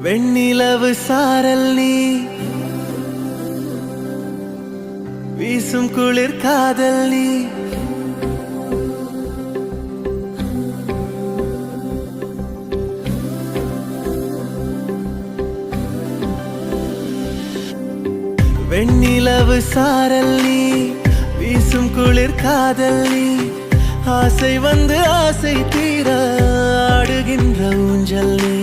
வெண்ணிலவு சாரல் நீ வீசும் குளிர் காதல் நீ வெண்ணிலவு சாரல் நீ வீசும் குளிர் காதல் நீ ஆசை வந்து ஆசை தீர ஆடுகின்ற ஊஞ்சல் நீ